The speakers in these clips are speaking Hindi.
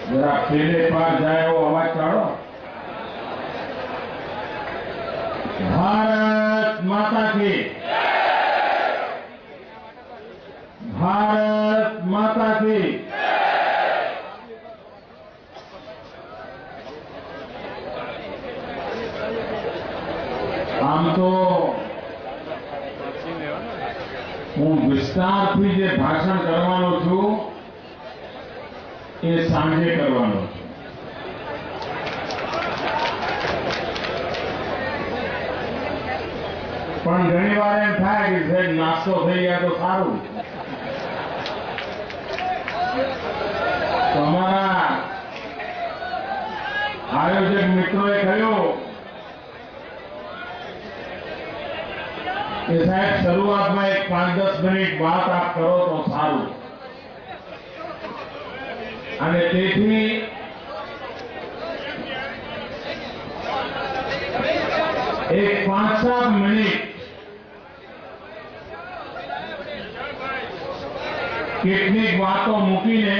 जरा पहले पार जाए वो आवाज काढ़ो। भारत माता की, भारत माता की। आम तो હું વિસ્તારથી જે ભાષણ કરવાનો છું એ સાંજે કરવાનો છું, પણ ઘણીવાર એમ થાય કે સાહેબ નાસ્તો થઈ ગયા તો સારું. તો અમારા આયોજક મિત્રોએ કહ્યું कि साहब शुरुआत में एक 5-10 मिनिट बात आप करो तो सारू. અને તેથી એક 5-7 મિનિટ કેટલીક વાતો મૂકીને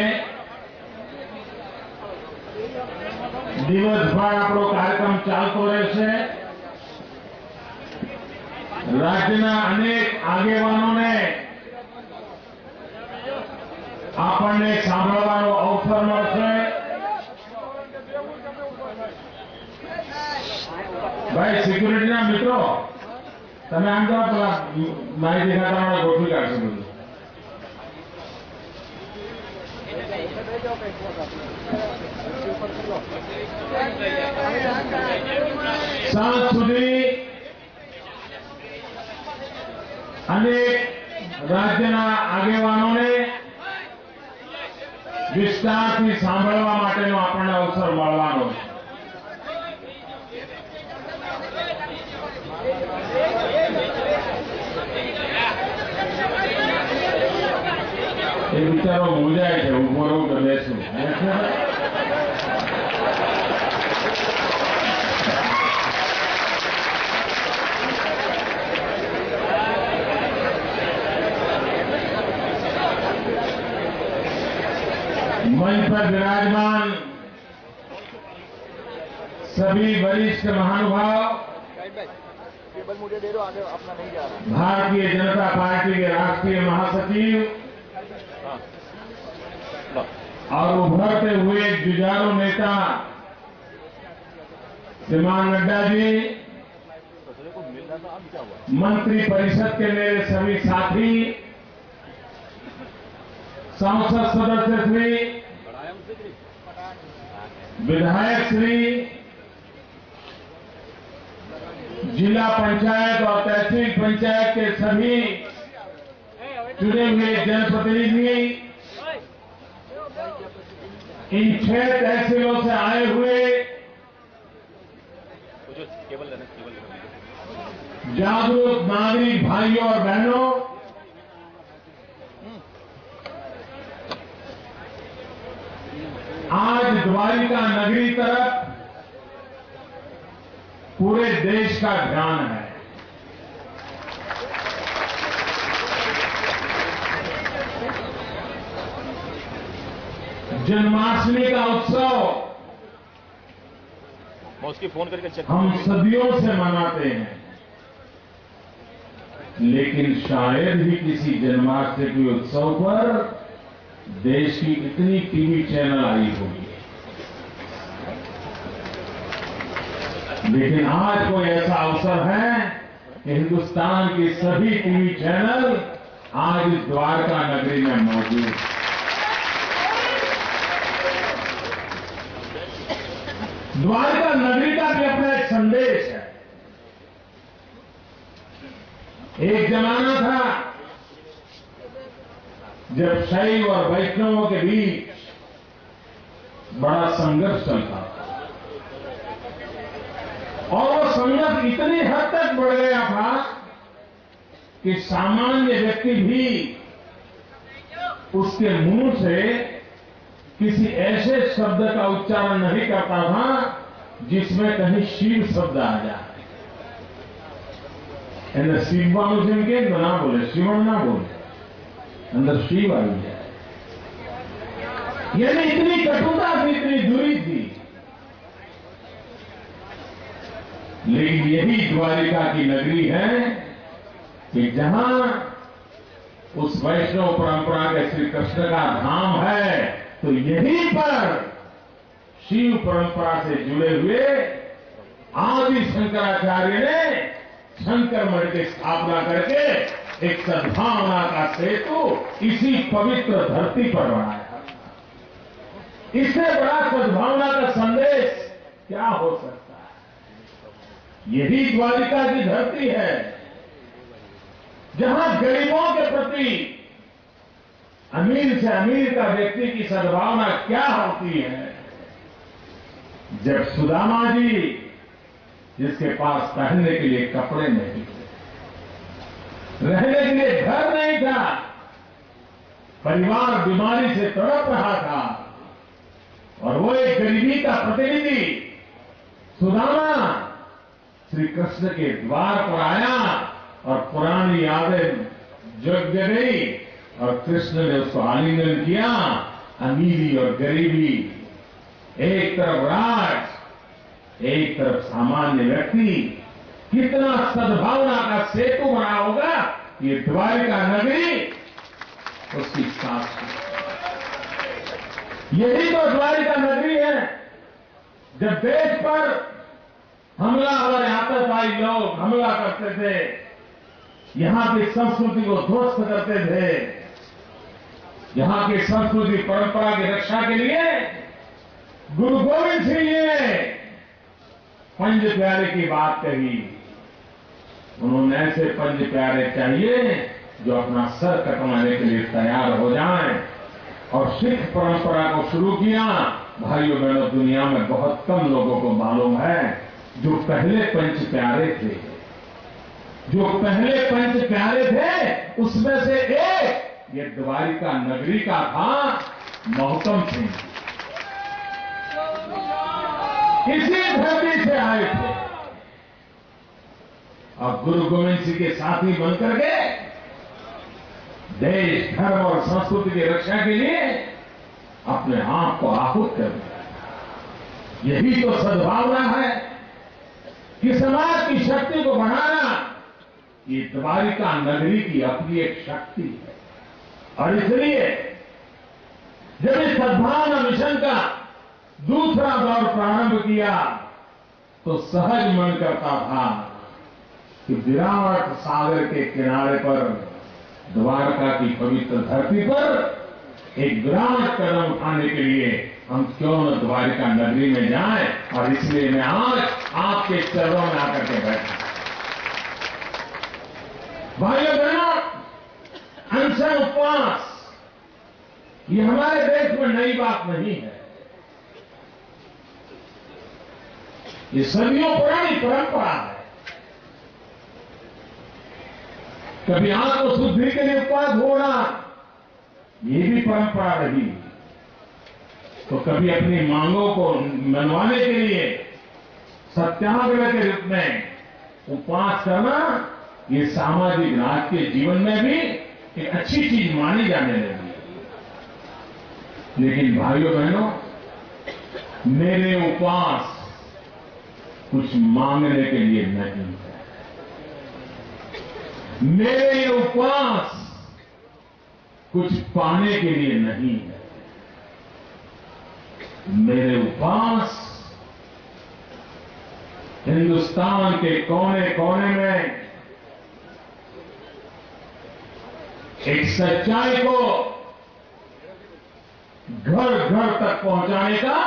દિવસભર આપણો કાર્યક્રમ ચાલતો રહેશે. राज्यना अनेक आगेवानोने आपने सांभळवानो अवसर मळशे. भाई सिक्योरिटीना मित्रों तमे आम जाओ, पेला माहिती खातावाळा गोठवी काढशे बधुं. साँज सुधी अनेक राज्यना आगेवानोने विस्तारथी सांभळवा माटेनो आपणे अवसर मळवानो छे. ए बिचारो मूंझाय छे, उभो रहूं के बेसूं. मंच पर विराजमान सभी वरिष्ठ महानुभाव, भारतीय जनता पार्टी के राष्ट्रीय महासचिव और उभरते हुए जुझारू नेता श्रीमान नड्डा जी, मंत्री परिषद के मेरे सभी साथी, सांसद सदस्य श्री, विधायक श्री, जिला पंचायत और तहसील पंचायत के सभी चुने हुए जनप्रतिनिधि, इन 6 तहसीलों से आए हुए जागरूक नागरिक भाइयों और बहनों, आज द्वारिका नगरी तरफ पूरे देश का ध्यान है. जन्माष्टमी का उत्सव उसकी फोन करके चेक हम सदियों से मनाते हैं, लेकिन शायद ही किसी जन्माष्टमी उत्सव पर देश की इतनी टीवी चैनल आई होगी. लेकिन आज कोई ऐसा अवसर है कि हिंदुस्तान की सभी टीवी चैनल आज इस द्वारका नगरी में मौजूद है. द्वारका नगरी का भी अपना एक संदेश है. एक जमाना था जब शैव और वैष्णवों के बीच बड़ा संघर्ष चलता था और वो संघर्ष इतनी हद तक बढ़ गया था कि सामान्य व्यक्ति भी उसके मुंह से किसी ऐसे शब्द का उच्चारण नहीं करता था जिसमें कहीं शिव शब्द आ जाए. એને શિવવાનું જેમ કે ના બોલે, શિવણ ના બોલે, અંદર શિવ આવી જાય. यानी इतनी कटुता थी, इतनी दूरी थी। लेकिन यही द्वारिका की नगरी है कि जहां उस वैष्णव परंपरा के श्री कृष्ण का धाम है, तो यहीं पर शिव परंपरा से जुड़े हुए आदि शंकराचार्य ने शंकर मठ की स्थापना करके एक सद्भावना का सेतु इसी पवित्र धरती पर बनाया। इससे बड़ा सद्भावना का संदेश क्या हो सकता है। यही द्वारिका की धरती है जहां गरीबों के प्रति अमीर से अमीर का व्यक्ति की सद्भावना क्या होती है। जब सुदामा जी, जिसके पास पहनने के लिए कपड़े नहीं थे, रहने के लिए घर नहीं था, परिवार बीमारी से तड़प रहा था, और वो एक गरीबी का प्रतिनिधि सुदामा श्री कृष्ण के द्वार पर आया और पुरानी यादें जग गई और कृष्ण ने उसको आलिंगन किया। अमीरी और गरीबी, एक तरफ राज, एक तरफ सामान्य व्यक्ति, कितना सद्भावना का सेतु बना होगा ये द्वारिका नगरी, उसकी साक्षी। यही तो द्वारिका नगरी है। जब देश पर हमलावर आतंकवादी लोग हमला करते थे, यहां की संस्कृति को ध्वस्त करते थे, यहां की संस्कृति परंपरा की रक्षा के लिए गुरु गोविंद सिंह जी ने पंज प्यारे की बात कही। उन्होंने ऐसे पंज प्यारे चाहिए जो अपना सर कटवाने के लिए तैयार हो जाएं, और सिख परंपरा को शुरू किया। भाइयों बहनों, दुनिया में बहुत कम लोगों को मालूम है जो पहले पंच प्यारे थे। जो पहले पंच प्यारे थे उसमें से एक ये द्वारिका नगरी का था, मोहकम सिंह। इसी धरती से आए थे और गुरु गोविंद सिंह के साथी बनकर के देश, धर्म और संस्कृति की रक्षा के लिए अपने आप को आहूत कर दिया। यही तो सद्भावना है कि समाज की शक्ति को बढ़ाना, ये द्वारिका नगरी की अपनी एक शक्ति है। और इसलिए जब इस सद्भावना मिशन का दूसरा दौर प्रारंभ किया तो सहज मन करता था कि विराट सागर के किनारे पर, द्वारका की पवित्र धरती पर एक विराट कदम उठाने के लिए हम क्यों न द्वारिका नगरी में जाएं। और इसलिए मैं आज आपके चरणों में आकर के बैठा। भाइयों बहनों, अनशन उपवास ये हमारे देश में नई बात नहीं है। ये सदियों पुरानी परंपरा है। कभी आत्म शुद्धि के लिए उपवास होना, ये भी परंपरा रही। तो कभी अपनी मांगों को मनवाने के लिए सत्याग्रह के रूप में उपवास करना, ये सामाजिक राज के जीवन में भी एक अच्छी चीज मानी जाने लगी। लेकिन भाइयों बहनों, मेरे उपवास कुछ मांगने के लिए नहीं है। मेरे ये उपवास कुछ पाने के लिए नहीं है। मेरे उपवास हिंदुस्तान के कोने कोने में एक सच्चाई को घर घर तक पहुंचाने का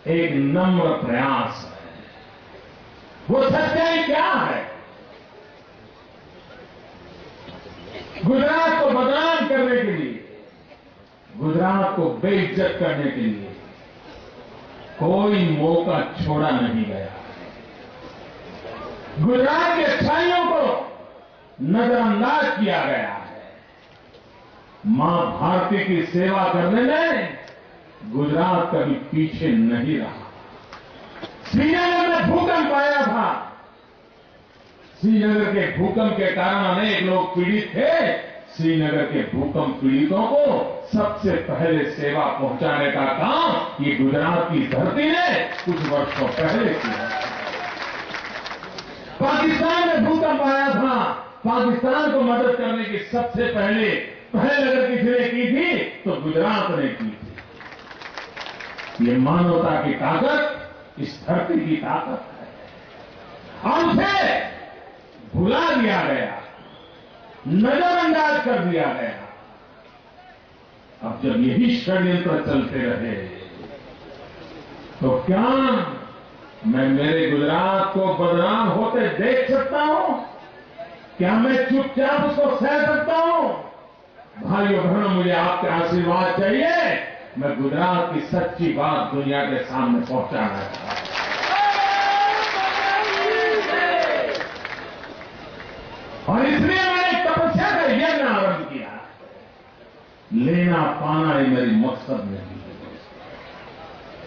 एक नम्र प्रयास है। वो सच्चाई क्या है? गुजरात को बदनाम करने के लिए, गुजरात को बेइज्जत करने के लिए कोई मौका छोड़ा नहीं गया। गुजरात की अच्छाइयों को नजरअंदाज किया गया है। मां भारती की सेवा करने में गुजरात कभी पीछे नहीं रहा। श्रीनगर में भूकंप आया था। श्रीनगर के भूकंप के कारण अनेक लोग पीड़ित थे। श्रीनगर के भूकंप पीड़ितों को सबसे पहले सेवा पहुंचाने का काम ये गुजरात की धरती ने कुछ वर्षों पहले किया। पाकिस्तान में भूकंप आया था, पाकिस्तान को मदद करने की सबसे पहले अगर किसी ने की थी तो गुजरात ने की थी। ये मानवता की ताकत, इस धरती की ताकत है। और उसे भुला दिया गया, नजरअंदाज कर दिया गया। अब जब यही षड्यंत्र चलते रहे तो क्या मैं मेरे गुजरात को बदनाम होते देख सकता हूं? क्या मैं चुपचाप उसको सह सकता हूं? भाइयों बहनों, मुझे आपके आशीर्वाद चाहिए। मैं गुजरात की सच्ची बात दुनिया के सामने पहुंचाना चाहता हूं। और इसलिए मैंने तपस्या का यज्ञ आरंभ किया। लेना पाना ये मेरी मकसद नहीं है।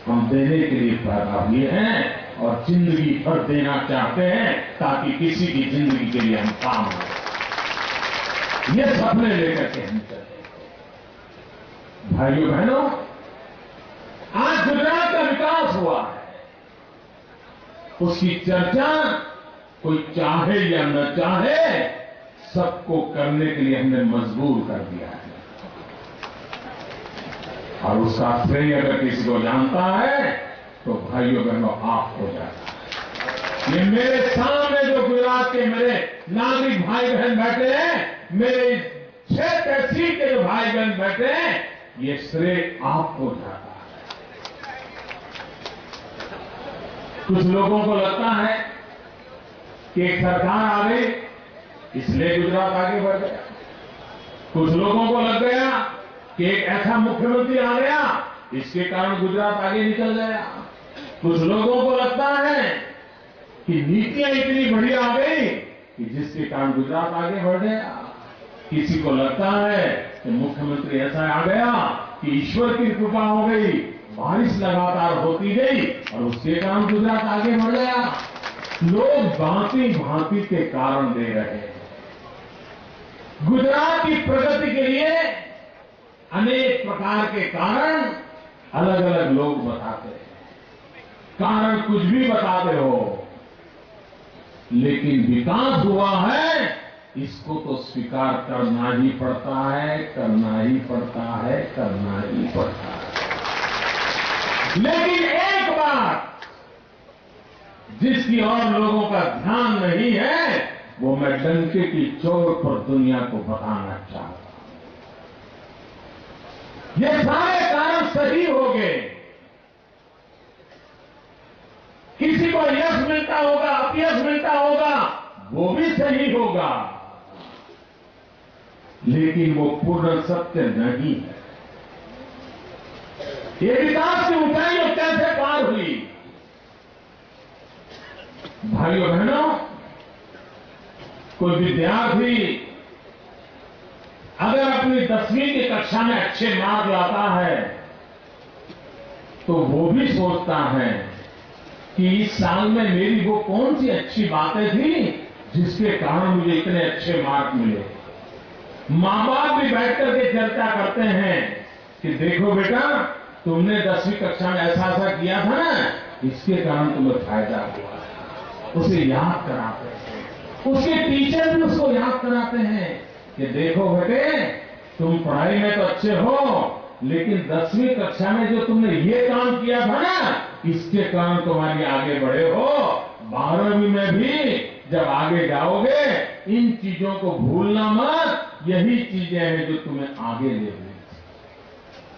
हम देने के लिए पैदा हुए हैं और जिंदगी भर देना चाहते हैं ताकि किसी की जिंदगी के लिए हम काम आए। ये सपने लेकर के हम चले। भाइयों बहनों, आज गुजरात का विकास हुआ है, उसकी चर्चा कोई चाहे या न चाहे सबको करने के लिए हमने मजबूर कर दिया है। और उसका श्रेय अगर किसी को जानता है तो भाइयों बहनों आप हो जाता है। ये मेरे सामने जो गुजरात के मेरे नागरिक भाई बहन बैठे हैं, मेरे 6 तहसील के जो भाई बहन बैठे हैं, ये श्रेय आपको जाता है। कुछ लोगों को लगता है कि एक सरकार आ गई इसलिए गुजरात आगे बढ़ गया। कुछ लोगों को लग गया कि एक ऐसा मुख्यमंत्री आ गया इसके कारण गुजरात आगे निकल गया। कुछ लोगों को लगता है कि नीतियां इतनी बढ़िया आ गई कि जिसके कारण गुजरात आगे बढ़ गया। किसी को लगता है कि मुख्यमंत्री ऐसा आ गया कि ईश्वर की कृपा हो गई, बारिश लगातार होती गई और उसके कारण गुजरात आगे बढ़ गया। लोग भांति भांति के कारण दे रहे हैं। गुजरात की प्रगति के लिए अनेक प्रकार के कारण अलग अलग लोग बताते हैं। कारण कुछ भी बताते हो, लेकिन विकास हुआ है इसको तो स्वीकार करना ही पड़ता है, करना ही पड़ता है, करना ही पड़ता है। लेकिन एक बात जिसकी और लोगों का ध्यान नहीं है वो मैं डंके की चोट पर दुनिया को बताना चाहता हूं। ये सारे कारण सही हो गए। किसी को यश मिलता होगा, अपयश मिलता होगा, वो भी सही होगा, लेकिन वो पूर्ण सत्य नहीं है। ये विकास की ऊंचाइयों कैसे पार हुई? भाइयों बहनों, कोई विद्यार्थी अगर अपनी 10वीं की कक्षा में अच्छे मार्क लाता है तो वो भी सोचता है कि इस साल में मेरी वो कौन सी अच्छी बातें थी जिसके कारण मुझे इतने अच्छे मार्क मिले। मां बाप भी बैठ करके चर्चा करते हैं कि देखो बेटा, तुमने 10वीं कक्षा में ऐसा ऐसा किया था ना, इसके कारण तुम्हें फायदा हुआ। उसे याद कराते हैं, उसके टीचर भी उसको याद कराते हैं कि देखो बेटे, तुम पढ़ाई में तो अच्छे हो, लेकिन 10वीं कक्षा में जो तुमने ये काम किया था ना, इसके कारण तुम्हारी आगे बढ़े हो। 12वीं में भी जब आगे जाओगे इन चीजों को भूलना मत, यही चीजें हैं जो तुम्हें आगे ले गई।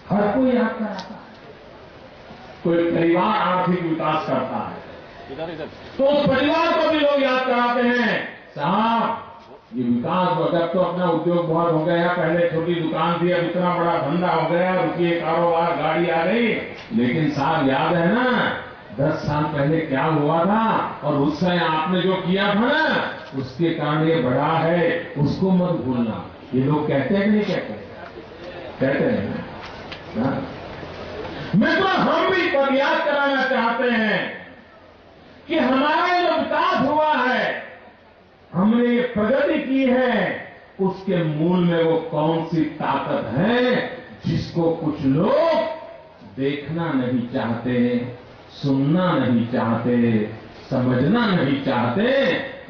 हर कोई याद कराता है। कोई परिवार आर्थिक विकास करता है तो उस परिवार को भी लोग याद कराते हैं, साहब ये विकास जब तो अपना उद्योग बहुत हो गया, पहले छोटी दुकान थी, अब इतना बड़ा धंधा हो गया, रुपये कारोबार, गाड़ी आ गई, लेकिन साहब याद है ना 10 साल पहले क्या हुआ था और उस समय आपने जो किया था ना, उसके कारण ये बढ़ा है, उसको मत भूलना। ये लोग कहते हैं कि नहीं कहते? कहते हैं ना। मित्रों, हम भी याद कराना चाहते हैं कि हमारा जो विकास हुआ है, हमने ये प्रगति की है, उसके मूल में वो कौन सी ताकत है जिसको कुछ लोग देखना नहीं चाहते, सुनना नहीं चाहते, समझना नहीं चाहते।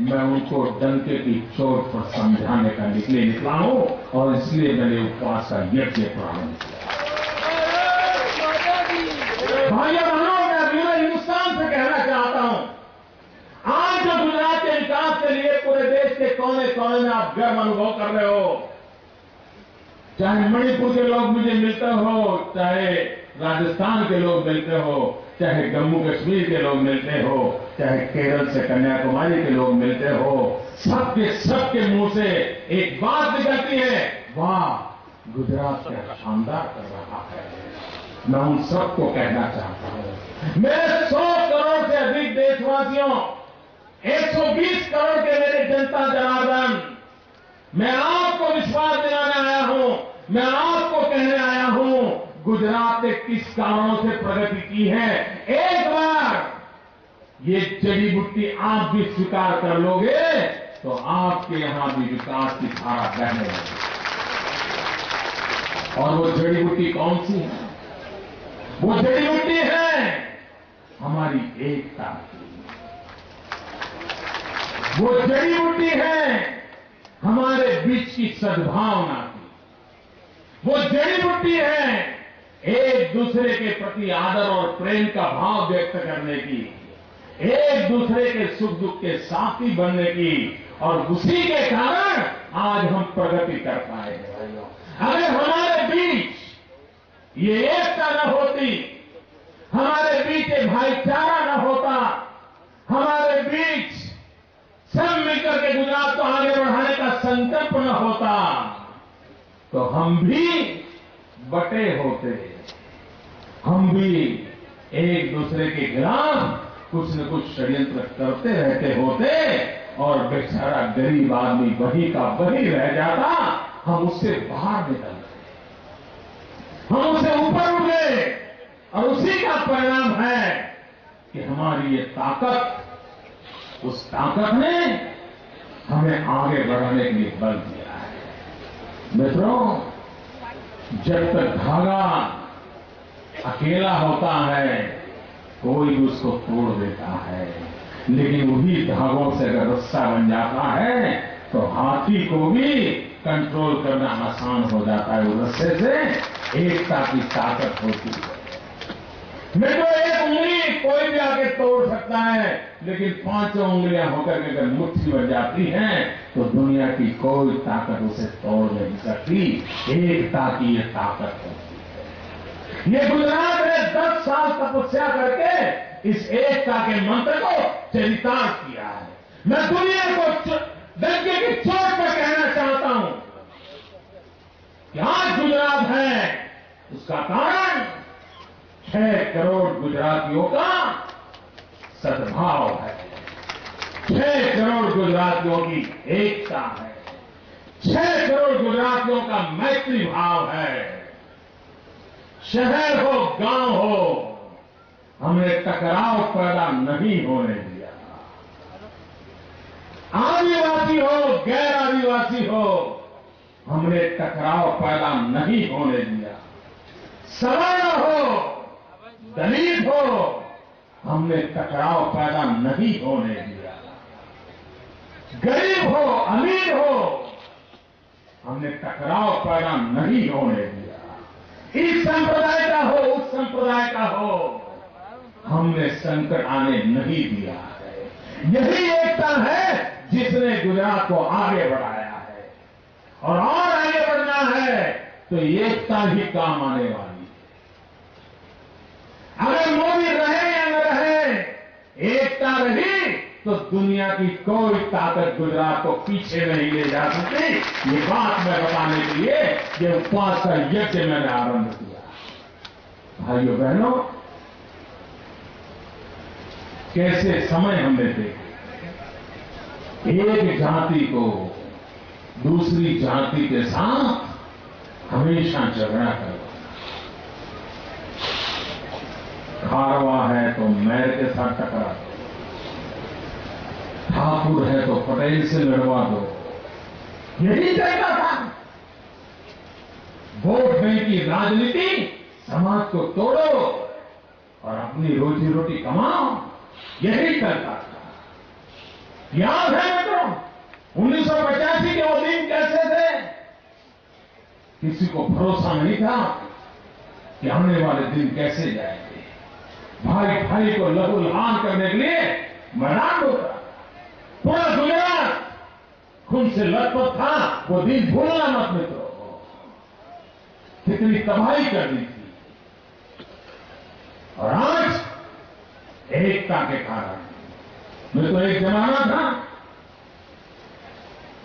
मैं उनको डंके की चोट पर समझाने का निकला हूं और इसलिए मैंने उपवास का यज्ञ प्रारंभ किया। भाइयों बहनों, मैं पूरे हिंदुस्तान से कहना चाहता हूं, आज जो गुजरात के विकास के लिए पूरे देश के कोने कोने में आप गर्व अनुभव कर रहे हो, चाहे मणिपुर के लोग मुझे मिलते हो, चाहे राजस्थान के लोग मिलते हो, चाहे जम्मू कश्मीर के लोग मिलते हो, चाहे केरल से कन्याकुमारी के लोग मिलते हो, सबके मुंह से एक बात निकलती है, वाह गुजरात क्या शानदार कर रहा है। मैं उन सबको कहना चाहता हूं, मेरे 100 करोड़ से अधिक देशवासियों, 120 करोड़ के मेरे जनता जनार्दन, मैं आपको विश्वास दिलाने आया हूं, मैं आपको कहने आया हूं, गुजरात ने किस कारणों से प्रगति की है। एक बार ये जड़ी बूटी आप भी स्वीकार कर लोगे तो आपके यहां भी विकास की धारा बहने लगी। और वो जड़ी बूटी कौन सी है? वो जड़ी बूटी है हमारी एकता की, वो जड़ी बूटी है हमारे बीच की सद्भावना की, वो जड़ी बूटी है एक दूसरे के प्रति आदर और प्रेम का भाव व्यक्त करने की, एक दूसरे के सुख दुख के साथी बनने की, और उसी के कारण आज हम प्रगति कर पाए हैं। अगर हमारे बीच ये एकता न होती, हमारे बीच ये भाईचारा न होता, हमारे बीच सब मिलकर के गुजरात को आगे बढ़ाने का संकल्प न होता, तो हम भी बटे होते, हम भी एक दूसरे के खिलाफ कुछ न कुछ षड्यंत्र करते रहते होते और बेचारा गरीब आदमी वही का वही रह जाता। हम उससे बाहर निकल गए, हम उससे ऊपर उठ गए, और उसी का परिणाम है कि हमारी ये ताकत, उस ताकत ने हमें आगे बढ़ाने के लिए बल दिया है। मित्रों, जब तक धागा अकेला होता है कोई भी उसको तोड़ देता है, लेकिन वही धागों से अगर रस्सा बन जाता है तो हाथी को भी कंट्रोल करना आसान हो जाता है। वो रस्से से एकता की ताकत होती है। मित्रों, एक उंगली कोई भी आके तोड़ सकता है, लेकिन 5 उंगलियां होकर के अगर मुट्ठी बन जाती हैं तो दुनिया की कोई ताकत उसे तोड़ नहीं सकती। एकता की ये ताकत होती है। ये गुजरात ने 10 साल तपस्या करके इस एकता के मंत्र को चरितार्थ किया है। मैं दुनिया को डंके की चोट पर कहना चाहता हूं कि आज गुजरात है, उसका कारण 6 करोड़ गुजरातियों का सद्भाव है, 6 करोड़ गुजरातियों की एकता है, 6 करोड़ गुजरातियों का मैत्री भाव है। शहर हो गांव हो, हमने टकराव पैदा नहीं होने दिया। आदिवासी हो गैर आदिवासी हो, हमने टकराव पैदा नहीं होने दिया। सवर्ण हो दलित हो, हमने टकराव पैदा नहीं होने दिया। गरीब हो अमीर हो, हमने टकराव पैदा नहीं होने दिया। इस संप्रदाय का हो उस संप्रदाय का हो, हमने संकट आने नहीं दिया है। यही एकता है जिसने गुजरात को आगे बढ़ाया है, और आगे बढ़ना है तो एकता ही काम आने वाली है। अगर मोदी रहे या न रहे, एकता रही तो दुनिया की कोई ताकत गुजरात को पीछे नहीं ले जा सकती। ये बात मैं बताने के लिए ये उपवास का यज्ञ मैंने आरंभ किया। भाइयों बहनों, कैसे समय हमने देखे, एक जाति को दूसरी जाति के साथ हमेशा झगड़ा करवाना। खारवा है तो मैर के साथ टकरा दो, ठाकुर है तो पटेल से लड़वा दो, यही तरीका था। वोट बैंक की राजनीति, समाज को तोड़ो और अपनी रोजी रोटी कमाओ, यही तरीका था। याद है मित्रों, 1985 के वो दिन कैसे थे? किसी को भरोसा नहीं था कि आने वाले दिन कैसे जाएंगे। भाई भाई को लहूलुहान करने के लिए मैदान होता, पूरा गुजरात खून से लथपथ था। वो दिन भूलना मत मित्रों, कितनी तबाही कर दी थी। और आज एकता के कारण मित्रों, एक जमाना था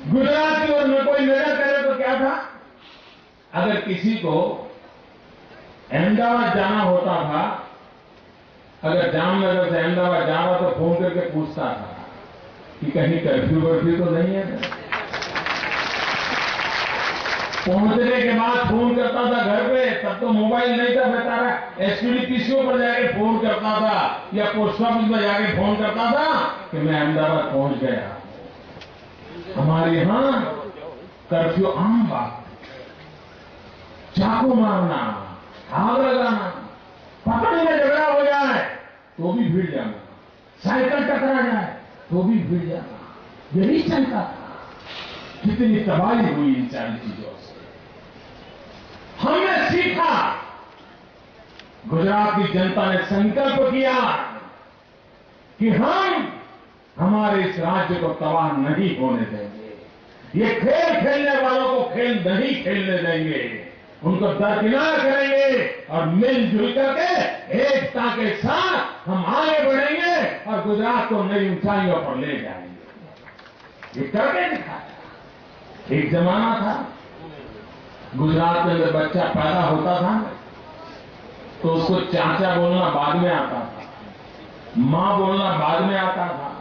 गुजरात की ओर में कोई नजर करे तो क्या था, अगर किसी को अहमदाबाद जाना होता था, अगर जामनगर से अहमदाबाद जा रहा तो फोन करके पूछता था कि कहीं कर्फ्यू वर्फ्यू तो नहीं है। पहुंचने के बाद फोन करता था घर पे, तब तो मोबाइल नहीं था बेचारा, एसटीडी पीसीओ पर जाके फोन करता था या पोस्ट ऑफिस में जाके फोन करता था कि मैं अहमदाबाद पहुंच गया। हमारे यहां कर्फ्यू आम बात, चाकू मारना, आग लगाना, पकड़ में झगड़ा हो जाए तो भी भीड़ जाना, साइकिल टकरा जाए तो भी भीड़ जाना, यही चलता था। कितनी तबाही हुई इन सारी चीजों से। हमने सीखा, गुजरात की जनता ने संकल्प किया कि हम हमारे इस राज्य को तबाह नहीं होने देंगे। ये खेल खेलने वालों को खेल नहीं खेलने देंगे, उनको दरकिनार करेंगे और मिलजुल करके एकता के साथ हम आगे बढ़ेंगे और गुजरात को नई ऊंचाइयों पर ले जाएंगे। ये करके दिखाया। एक जमाना था गुजरात के अंदर बच्चा पैदा होता था तो उसको चाचा बोलना बाद में आता था, मां बोलना बाद में आता था।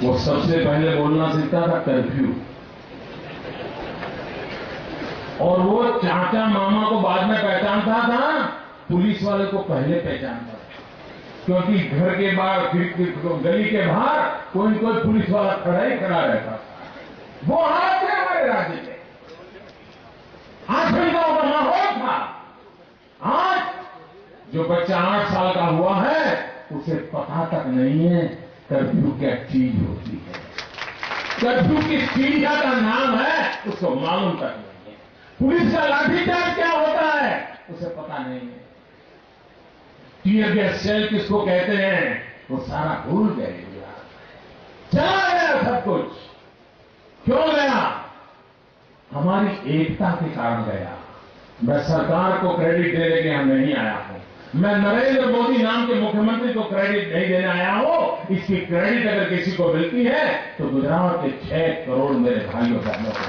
वो सबसे पहले बोलना सीखता था कर्फ्यू, और वो चाचा मामा को बाद में पहचानता था, पुलिस वाले को पहले पहचानता था, क्योंकि घर के बाहर, गली के बाहर कोई न कोई पुलिस वाला खड़ा ही खड़ा रहता था। वो हालत है हमारे राज्य में। आशंकाओं का माहौल था। आज जो बच्चा 8 साल का हुआ है उसे पता तक नहीं है कर्फ्यू क्या चीज होती है, कर्फ्यू किस चिड़िया का नाम है उसको मालूम तक नहीं है, पुलिस का लाठीचार्ज क्या होता है उसे पता नहीं है, टीयर गैस सेल किसको कहते हैं वो सारा भूल गए। चला गया सब कुछ। क्यों गया? हमारी एकता के कारण गया। मैं सरकार को क्रेडिट देने के यहां नहीं आया हूं, मैं नरेंद्र मोदी नाम के मुख्यमंत्री को क्रेडिट नहीं देने आया हूं। इसकी क्रेडिट अगर किसी को मिलती है तो गुजरात के 6 करोड़ मेरे भाइयों बहनों को,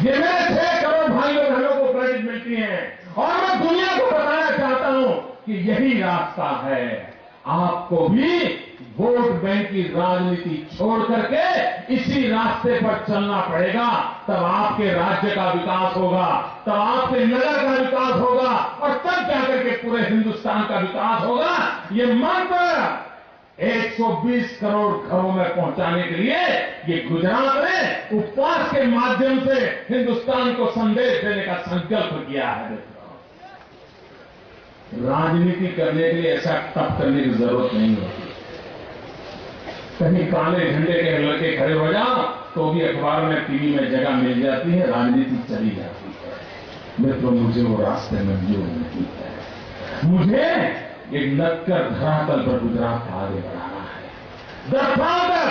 ये मेरे 6 करोड़ भाइयों बहनों को क्रेडिट मिलती है। और मैं दुनिया को बताना चाहता हूं कि यही रास्ता है। आपको भी वोट बैंक की राजनीति छोड़ करके इसी रास्ते पर चलना पड़ेगा, तब आपके राज्य का विकास होगा, तब आपके नगर का विकास होगा और तब जाकर के पूरे हिंदुस्तान का विकास होगा। ये मंत्र 120 करोड़ घरों में पहुंचाने के लिए ये गुजरात ने उपवास के माध्यम से हिंदुस्तान को संदेश देने का संकल्प किया है। राजनीति करने के लिए ऐसा तप करने की जरूरत नहीं होती। कहीं काले झंडे के लड़के खड़े हो जाओ तो भी अखबार में, टीवी में जगह मिल जाती है, राजनीति चली जाती है। मित्रों, मुझे वो रास्ते मंजूर नहीं है। मुझे एक नक्कर धरातल पर गुजरात को आगे बढ़ाना है। दरअसल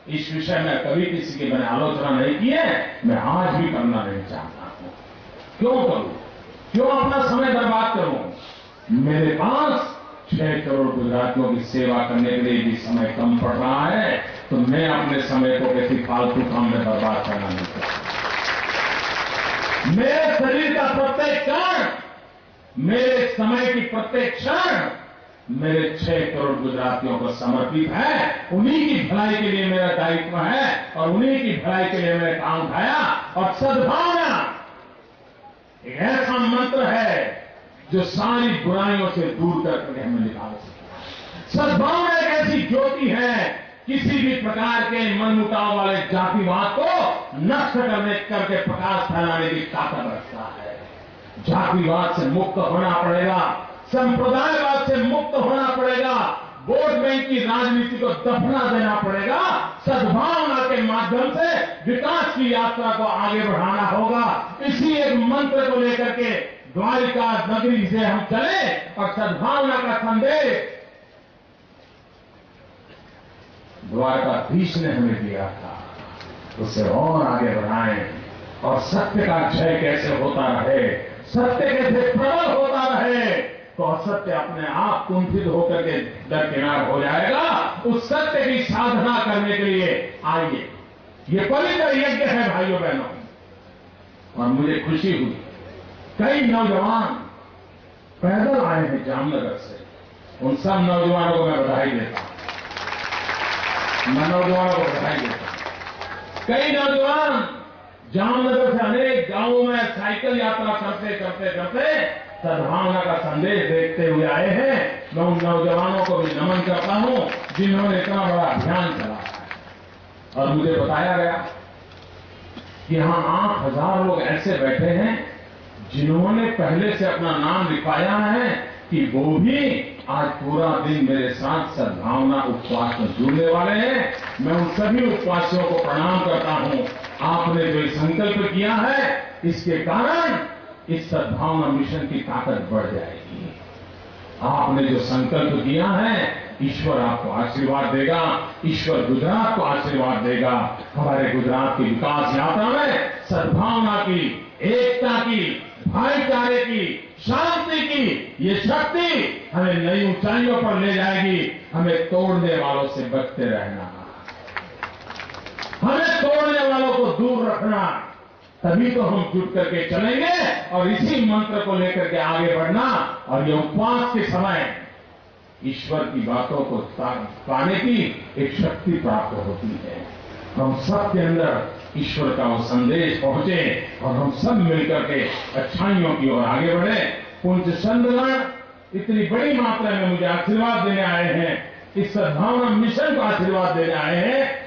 इस विषय में कभी किसी की मैंने आलोचना नहीं की है, मैं आज भी करना नहीं चाहता हूं। क्यों करूं? क्यों अपना समय बर्बाद करूं? मेरे पास 6 करोड़ गुजरातियों की सेवा करने के लिए भी समय कम पड़ रहा है, तो मैं अपने समय को किसी फालतू काम में बर्बाद करना नहीं चाहता। मेरे शरीर का प्रत्येक क्षण, मेरे समय की प्रत्येक क्षण मेरे 6 करोड़ गुजरातियों को समर्पित है। उन्हीं की भलाई के लिए मेरा दायित्व है और उन्हीं की भलाई के लिए मैंने काम उठाया। और सद्भावना एक ऐसा मंत्र है जो सारी बुराइयों से दूर करके हमें निकाल सकता है। सद्भावना एक ऐसी ज्योति है, किसी भी प्रकार के मनमुटाव वाले जातिवाद को नष्ट करके प्रकाश फैलाने की ताकत रखता है। जातिवाद से मुक्त होना पड़ेगा, संप्रदायवाद से मुक्त होना पड़ेगा, वोट बैंक की राजनीति को दफना देना पड़ेगा। सद्भावना के माध्यम से विकास की यात्रा को आगे बढ़ाना होगा। इसी एक मंत्र को लेकर के द्वारिका नगरी से हम चले और सद्भावना का संदेश द्वारकाधीश ने हमें दिया था, उसे और आगे बढ़ाएं और सत्य का जय कैसे होता रहे, सत्य कैसे प्रबल होता रहे, तो असत्य अपने आप कुंठित होकर के दरकिनार हो जाएगा। उस सत्य की साधना करने के लिए आइए, ये पवित्र यज्ञ है भाइयों बहनों। और मुझे खुशी हुई, कई नौजवान पैदल आए हैं जामनगर से, उन सब नौजवानों को मैं बधाई देता हूं, मैं नौजवानों को बधाई देता हूं। कई नौजवान जामनगर से अनेक गांवों में साइकिल यात्रा करते करते करते सद्भावना का संदेश देखते हुए आए हैं। मैं उन नौजवानों को भी नमन करता हूं जिन्होंने इतना बड़ा अभियान चलाया। और मुझे बताया गया कि यहां 8,000 लोग ऐसे बैठे हैं जिन्होंने पहले से अपना नाम लिखवाया है कि वो भी आज पूरा दिन मेरे साथ सद्भावना उपवास में जुड़ने वाले हैं। मैं उन सभी उपवासियों को प्रणाम करता हूं। आपने जो संकल्प किया है, इसके कारण इस सद्भावना मिशन की ताकत बढ़ जाएगी। आपने जो संकल्प किया है, ईश्वर आपको आशीर्वाद देगा, ईश्वर गुजरात को आशीर्वाद देगा। हमारे गुजरात की विकास यात्रा में सद्भावना की, एकता की, भाईचारे की, शांति की ये शक्ति हमें नई ऊंचाइयों पर ले जाएगी। हमें तोड़ने वालों से बचते रहना, हमें तोड़ने वालों को दूर रखना, तभी तो हम जुट करके चलेंगे और इसी मंत्र को लेकर के आगे बढ़ना। और ये उपवास के समय ईश्वर की बातों को पाने की एक शक्ति प्राप्त होती है। हम सब के अंदर ईश्वर का वो संदेश पहुंचे और हम सब मिलकर के अच्छाइयों की ओर आगे बढ़े। पुंज संतगण इतनी बड़ी मात्रा में मुझे आशीर्वाद देने आए हैं, इस सद्भावना मिशन को आशीर्वाद देने आए हैं।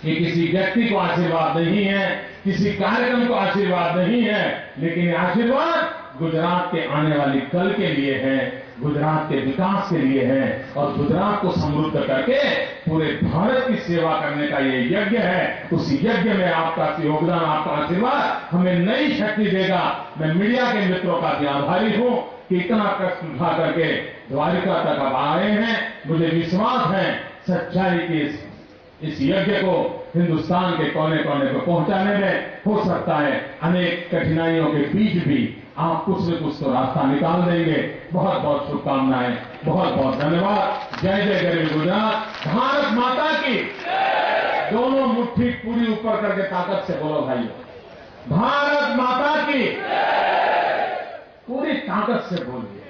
ये किसी व्यक्ति को आशीर्वाद नहीं है, किसी कार्यक्रम को आशीर्वाद नहीं है, लेकिन ये आशीर्वाद गुजरात के आने वाली कल के लिए है, गुजरात के विकास के लिए है और गुजरात को समृद्ध करके पूरे भारत की सेवा करने का ये यज्ञ है। उस यज्ञ में आपका योगदान, आपका आशीर्वाद हमें नई शक्ति देगा। मैं मीडिया के मित्रों का भी आभारी हूं कि इतना कष्ट उठा करके द्वारिका तक अब आए हैं। मुझे विश्वास है सच्चाई की इस यज्ञ को हिंदुस्तान के कोने कोने को पहुंचाने में हो सकता है अनेक कठिनाइयों के बीच भी आप कुछ न कुछ तो रास्ता निकाल देंगे। बहुत बहुत शुभकामनाएं, बहुत बहुत धन्यवाद। जय जय गरीब गुजरात, भारत माता की। दोनों मुट्ठी पूरी ऊपर करके ताकत से बोलो भाइयों, भारत माता की। पूरी ताकत से बोलिए।